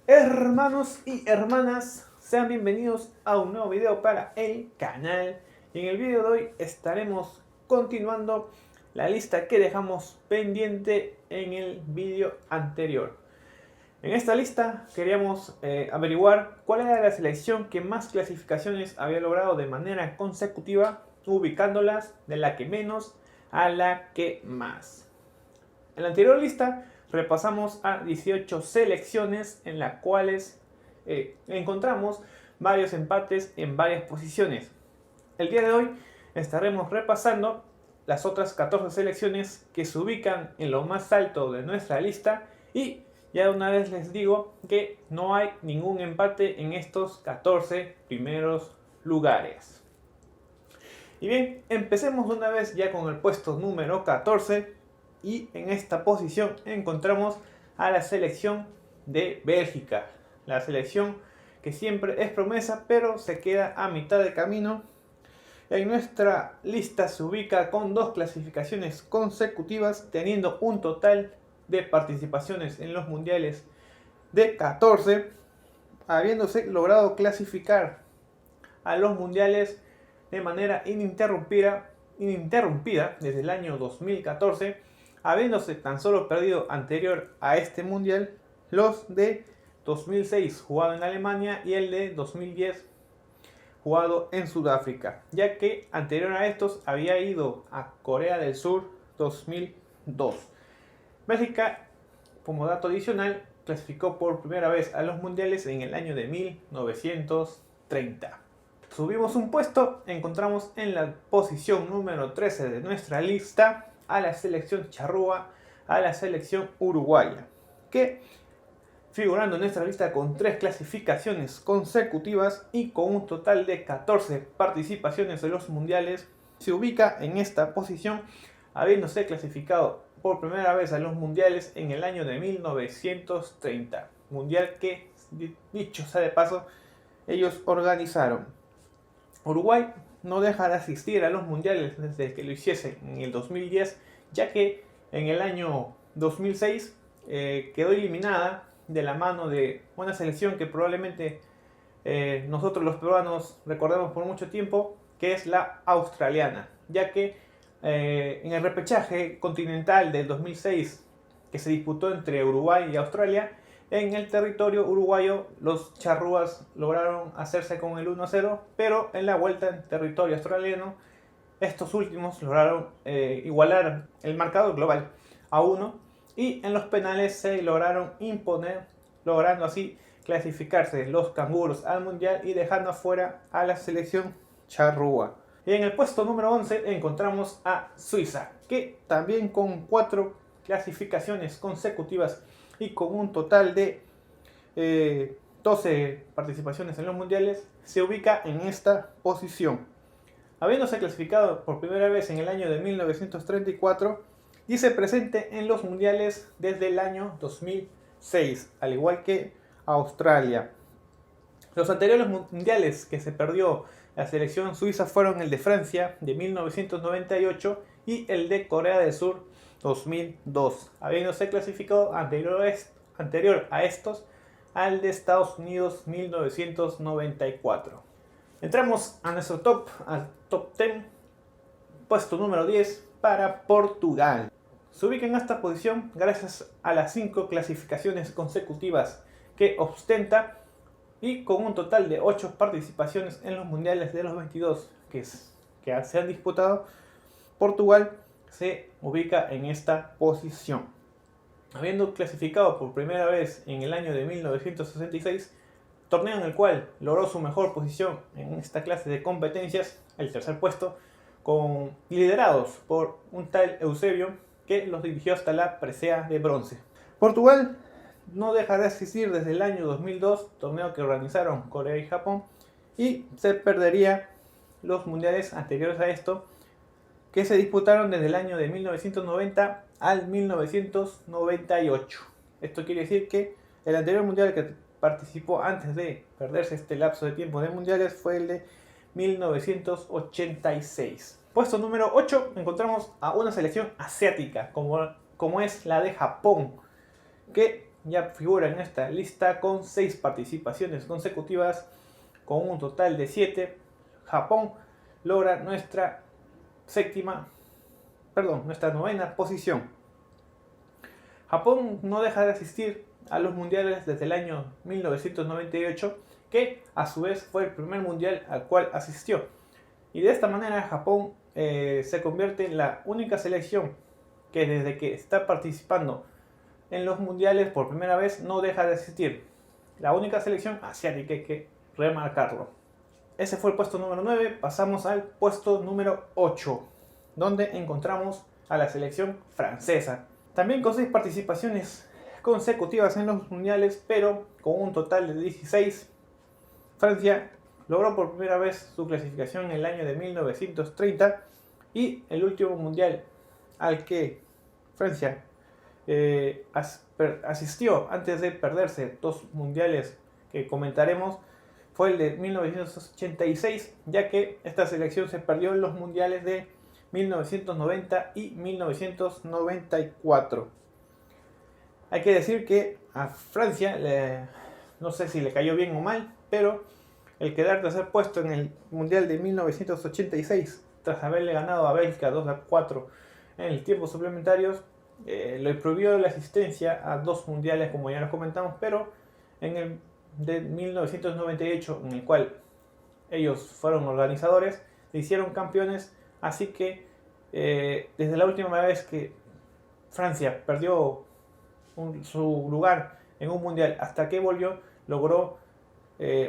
Hermanos y hermanas, sean bienvenidos a un nuevo video para el canal. Y en el video de hoy estaremos continuando la lista que dejamos pendiente en el video anterior. En esta lista queríamos averiguar cuál era la selección que más clasificaciones había logrado de manera consecutiva, ubicándolas de la que menos a la que más. En la anterior lista repasamos a 18 selecciones en las cuales encontramos varios empates en varias posiciones. El día de hoy estaremos repasando las otras 14 selecciones que se ubican en lo más alto de nuestra lista, y ya una vez les digo que no hay ningún empate en estos 14 primeros lugares. Y bien, empecemos una vez ya con el puesto número 14. Y en esta posición encontramos a la selección de Bélgica. La selección que siempre es promesa, pero se queda a mitad de camino. En nuestra lista se ubica con 2 clasificaciones consecutivas, teniendo un total de participaciones en los mundiales de 14, habiéndose logrado clasificar a los mundiales de manera ininterrumpida desde el año 2014, habiéndose tan solo perdido anterior a este mundial los de 2006 jugado en Alemania y el de 2010 jugado en Sudáfrica, ya que anterior a estos había ido a Corea del Sur 2002. Bélgica, como dato adicional, clasificó por primera vez a los mundiales en el año de 1930. Subimos un puesto, encontramos en la posición número 13 de nuestra lista a la selección charrúa, a la selección uruguaya, que figurando en nuestra lista con 3 clasificaciones consecutivas y con un total de 14 participaciones en los mundiales, se ubica en esta posición, habiéndose clasificado por primera vez a los mundiales en el año de 1930, mundial que, dicho sea de paso, ellos organizaron. Uruguay no deja de asistir a los mundiales desde que lo hiciese en el 2010, ya que en el año 2006 quedó eliminada de la mano de una selección que probablemente nosotros los peruanos recordemos por mucho tiempo, que es la australiana, ya que en el repechaje continental del 2006 que se disputó entre Uruguay y Australia, en el territorio uruguayo los charrúas lograron hacerse con el 1-0, pero en la vuelta en territorio australiano estos últimos lograron igualar el marcador global a 1, y en los penales se lograron imponer, logrando así clasificarse los canguros al mundial y dejando afuera a la selección charrúa. Y en el puesto número 11 encontramos a Suiza, que también con 4 clasificaciones consecutivas y con un total de 12 participaciones en los mundiales, se ubica en esta posición. Habiéndose clasificado por primera vez en el año de 1934, dice presente en los mundiales desde el año 2006, al igual que Australia. Los anteriores mundiales que se perdió la selección suiza fueron el de Francia de 1998 y el de Corea del Sur 2002, habiéndose clasificado anterior a estos al de Estados Unidos 1994. Entramos a nuestro al top 10, puesto número 10 para Portugal. Se ubica en esta posición gracias a las 5 clasificaciones consecutivas que ostenta, y con un total de 8 participaciones en los mundiales de los 22 que se han disputado. Portugal se ubica en esta posición, habiendo clasificado por primera vez en el año de 1966, torneo en el cual logró su mejor posición en esta clase de competencias, el tercer puesto, liderados por un tal Eusebio, que los dirigió hasta la presea de bronce. Portugal no deja de asistir desde el año 2002, torneo que organizaron Corea y Japón, y se perdería los mundiales anteriores a esto, que se disputaron desde el año de 1990 al 1998. Esto quiere decir que el anterior mundial que participó antes de perderse este lapso de tiempo de mundiales fue el de 1986. Puesto número 8 encontramos a una selección asiática como es la de Japón, que ya figura en esta lista con 6 participaciones consecutivas, con un total de 7. Japón logra nuestra novena posición. Japón no deja de asistir a los mundiales desde el año 1998, que a su vez fue el primer mundial al cual asistió. Y de esta manera Japón se convierte en la única selección que desde que está participando en los mundiales por primera vez no deja de asistir. La única selección asiática, hay que remarcarlo. Ese fue el puesto número 9. Pasamos al puesto número 8, donde encontramos a la selección francesa. También con 6 participaciones consecutivas en los mundiales, pero con un total de 16. Francia logró por primera vez su clasificación en el año de 1930, y el último mundial al que Francia asistió antes de perderse 2 mundiales que comentaremos fue el de 1986, ya que esta selección se perdió en los mundiales de 1990 y 1994. Hay que decir que a Francia, no sé si le cayó bien o mal, pero el quedar tercer puesto en el mundial de 1986, tras haberle ganado a Bélgica 2-4 en el tiempo suplementarios, le prohibió la asistencia a 2 mundiales, como ya lo comentamos, pero en el de 1998, en el cual ellos fueron organizadores, se hicieron campeones, así que desde la última vez que Francia perdió su lugar en un mundial hasta que volvió, logró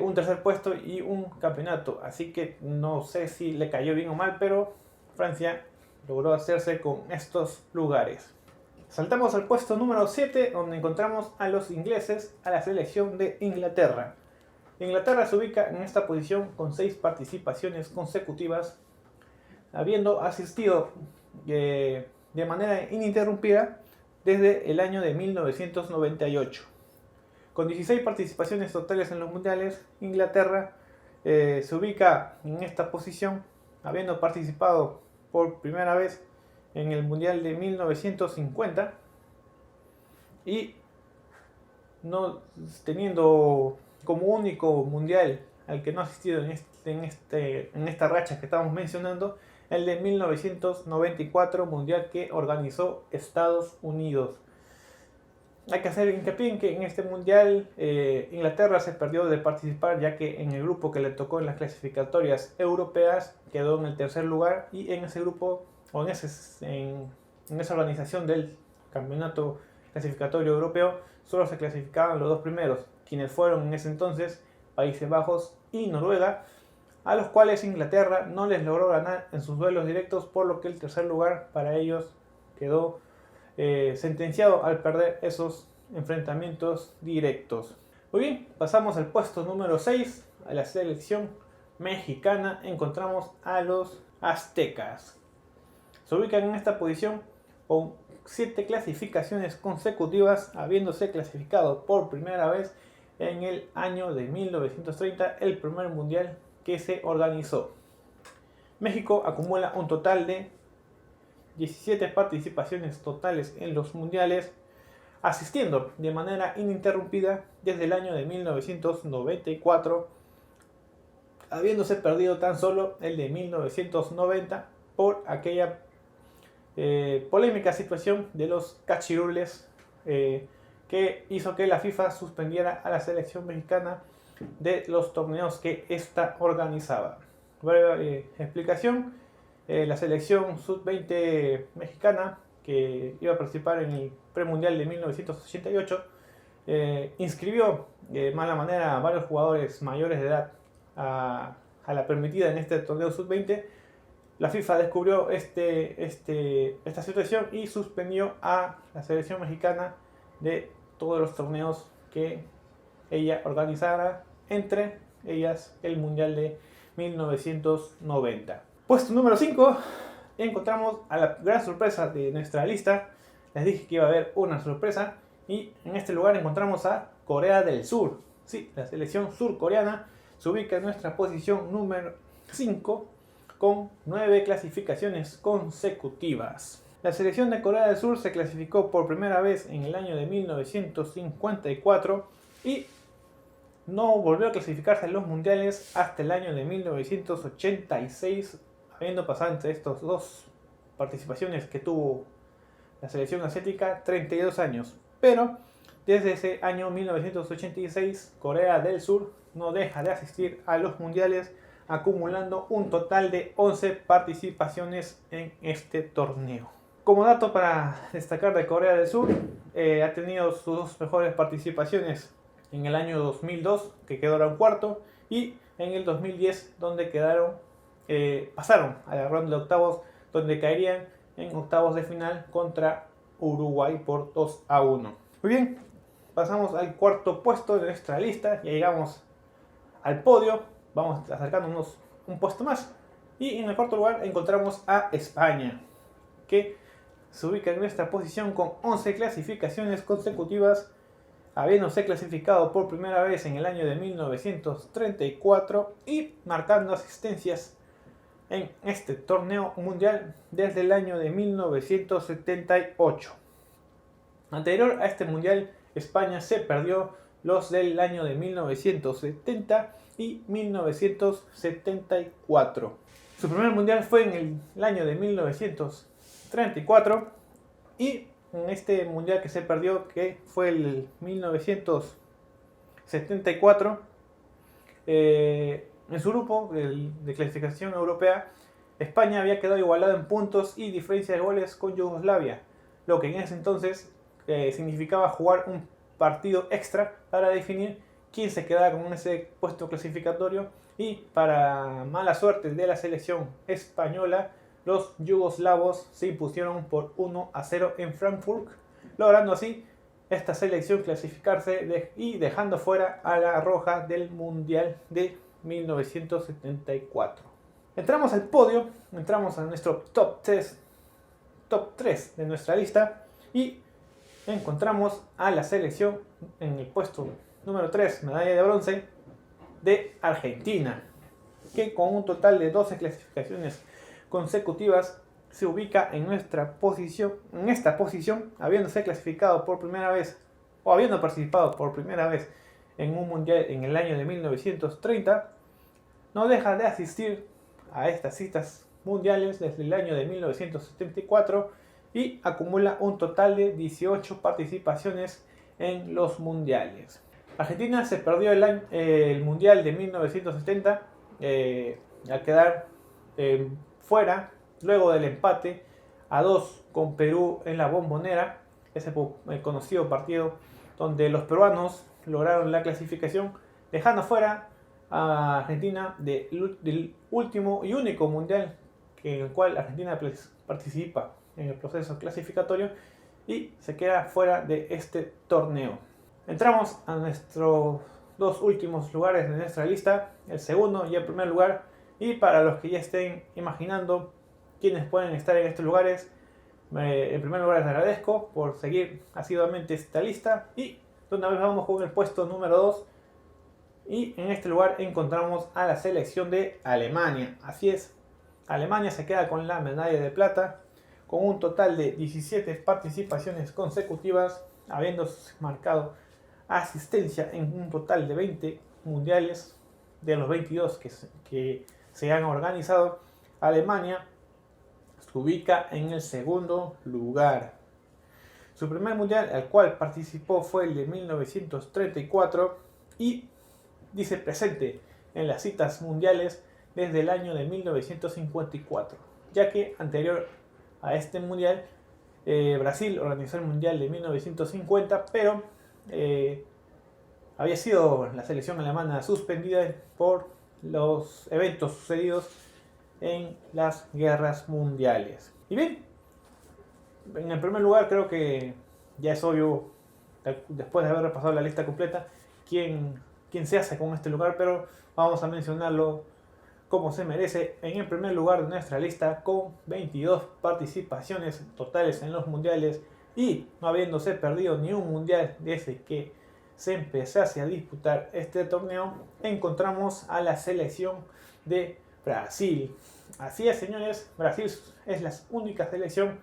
un tercer puesto y un campeonato. Así que no sé si le cayó bien o mal, pero Francia logró hacerse con estos lugares. Saltamos al puesto número 7, donde encontramos a los ingleses, a la selección de Inglaterra. Inglaterra se ubica en esta posición con 6 participaciones consecutivas, habiendo asistido de manera ininterrumpida desde el año de 1998. Con 16 participaciones totales en los mundiales, Inglaterra se ubica en esta posición, habiendo participado por primera vez en el mundial de 1950 y no teniendo como único mundial al que no ha asistido en esta racha que estamos mencionando, el de 1994, mundial que organizó Estados Unidos. Hay que hacer hincapié en que en este mundial Inglaterra se perdió de participar, ya que en el grupo que le tocó en las clasificatorias europeas quedó en el tercer lugar, y en ese grupo o en esa organización del campeonato clasificatorio europeo solo se clasificaban los 2 primeros, quienes fueron en ese entonces Países Bajos y Noruega, a los cuales Inglaterra no les logró ganar en sus duelos directos, por lo que el tercer lugar para ellos quedó sentenciado al perder esos enfrentamientos directos. Muy bien, pasamos al puesto número 6, a la selección mexicana. Encontramos a los aztecas. Se ubican en esta posición con 7 clasificaciones consecutivas, habiéndose clasificado por primera vez en el año de 1930, el primer mundial que se organizó. México acumula un total de 17 participaciones totales en los mundiales, asistiendo de manera ininterrumpida desde el año de 1994, habiéndose perdido tan solo el de 1990 por aquella polémica situación de los cachirules que hizo que la FIFA suspendiera a la selección mexicana de los torneos que ésta organizaba. Breve explicación: la selección sub-20 mexicana, que iba a participar en el premundial de 1988, inscribió de mala manera a varios jugadores mayores de edad a la permitida en este torneo sub-20. La FIFA descubrió esta situación y suspendió a la selección mexicana de todos los torneos que ella organizara, entre ellas el Mundial de 1990. Puesto número 5, encontramos a la gran sorpresa de nuestra lista. Les dije que iba a haber una sorpresa, y en este lugar encontramos a Corea del Sur. Sí, la selección surcoreana se ubica en nuestra posición número 5 con 9 clasificaciones consecutivas. La selección de Corea del Sur se clasificó por primera vez en el año de 1954 y no volvió a clasificarse en los mundiales hasta el año de 1986, habiendo pasado entre estas dos participaciones que tuvo la selección asiática 32 años. Pero desde ese año 1986, Corea del Sur no deja de asistir a los mundiales, acumulando un total de 11 participaciones en este torneo. Como dato para destacar de Corea del Sur, ha tenido sus dos mejores participaciones en el año 2002, que quedaron cuarto, y en el 2010, donde pasaron a la ronda de octavos, donde caerían en octavos de final contra Uruguay por 2-1. Muy bien, pasamos al cuarto puesto de nuestra lista, ya llegamos al podio, vamos acercándonos un puesto más, y en el cuarto lugar encontramos a España, que se ubica en nuestra posición con 11 clasificaciones consecutivas, habiéndose clasificado por primera vez en el año de 1934 y marcando asistencias en este torneo mundial desde el año de 1978. Anterior a este mundial, España se perdió los del año de 1970 y 1974. Su primer mundial fue en el año de 1934 y en este mundial que se perdió, que fue el 1974, en su grupo de clasificación europea, España había quedado igualado en puntos y diferencia de goles con Yugoslavia, lo que en ese entonces significaba jugar un partido extra para definir quién se quedaba con ese puesto clasificatorio, y para mala suerte de la selección española, los yugoslavos se impusieron por 1-0 en Frankfurt, logrando así esta selección clasificarse y dejando fuera a la roja del Mundial de 1974. Entramos al podio, entramos a nuestro top 3 de nuestra lista y encontramos a la selección en el puesto número 3, medalla de bronce, de Argentina, que con un total de 12 clasificaciones consecutivas se ubica en esta posición, habiéndose clasificado por primera vez o habiendo participado por primera vez en un mundial en el año de 1930. No deja de asistir a estas citas mundiales desde el año de 1974 y acumula un total de 18 participaciones en los mundiales. Argentina se perdió el mundial de 1970 al quedar fuera luego del empate a 2 con Perú en la Bombonera, ese conocido partido donde los peruanos lograron la clasificación, dejando fuera a Argentina del último y único mundial en el cual Argentina participa en el proceso clasificatorio, y se queda fuera de este torneo. Entramos a nuestros dos últimos lugares de nuestra lista, el segundo y el primer lugar, y para los que ya estén imaginando quiénes pueden estar en estos lugares, en primer lugar les agradezco por seguir asiduamente esta lista, y de una vez vamos con el puesto número 2, y en este lugar encontramos a la selección de Alemania. Así es, Alemania se queda con la medalla de plata, con un total de 17 participaciones consecutivas, habiendo marcado asistencia en un total de 20 mundiales de los 22 que se han organizado. Alemania se ubica en el segundo lugar. Su primer mundial al cual participó fue el de 1934 y dice presente en las citas mundiales desde el año de 1954, ya que anterior a este mundial Brasil organizó el mundial de 1950, pero había sido la selección alemana suspendida por los eventos sucedidos en las guerras mundiales. Y bien, en el primer lugar creo que ya es obvio, después de haber repasado la lista completa, quién se hace con este lugar, pero vamos a mencionarlo como se merece. En el primer lugar de nuestra lista, con 22 participaciones totales en los mundiales y no habiéndose perdido ni un mundial desde que se empezase a disputar este torneo, encontramos a la selección de Brasil. Así es, señores, Brasil es la única selección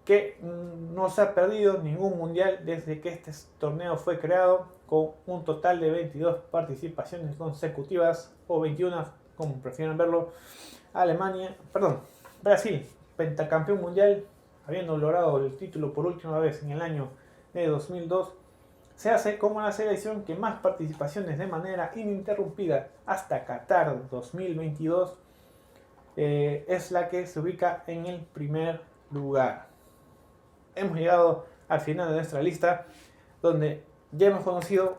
que no se ha perdido ningún mundial desde que este torneo fue creado, con un total de 22 participaciones consecutivas, o 21, como prefieran verlo. Brasil, pentacampeón mundial, habiendo logrado el título por última vez en el año de 2002, se hace como la selección que más participaciones de manera ininterrumpida hasta Qatar 2022, es la que se ubica en el primer lugar. Hemos llegado al final de nuestra lista, donde ya hemos conocido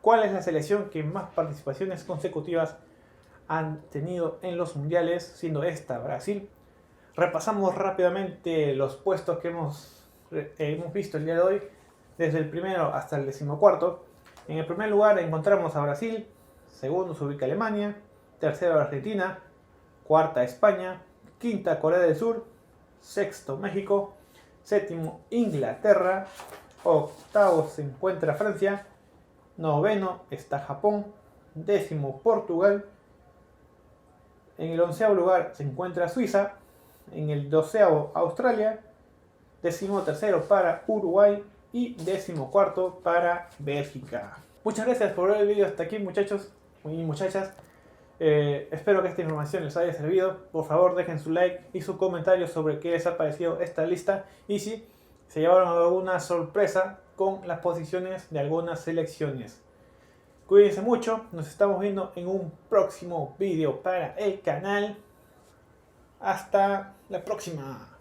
cuál es la selección que más participaciones consecutivas han tenido en los mundiales, siendo esta Brasil. Repasamos rápidamente los puestos que hemos visto el día de hoy, desde el primero hasta el 14º. En el primer lugar encontramos a Brasil, segundo se ubica Alemania, tercero Argentina, cuarta España, quinta Corea del Sur, sexto México, séptimo Inglaterra, octavo se encuentra Francia, noveno está Japón, décimo Portugal, en el 11º lugar se encuentra Suiza, en el 12º Australia, 13º para Uruguay y 14º para Bélgica. Muchas gracias por ver el video hasta aquí, muchachos y muchachas. Espero que esta información les haya servido. Por favor, dejen su like y su comentario sobre qué les ha parecido esta lista y si se llevaron alguna sorpresa con las posiciones de algunas selecciones. Cuídense mucho, nos estamos viendo en un próximo video para el canal. Hasta la próxima.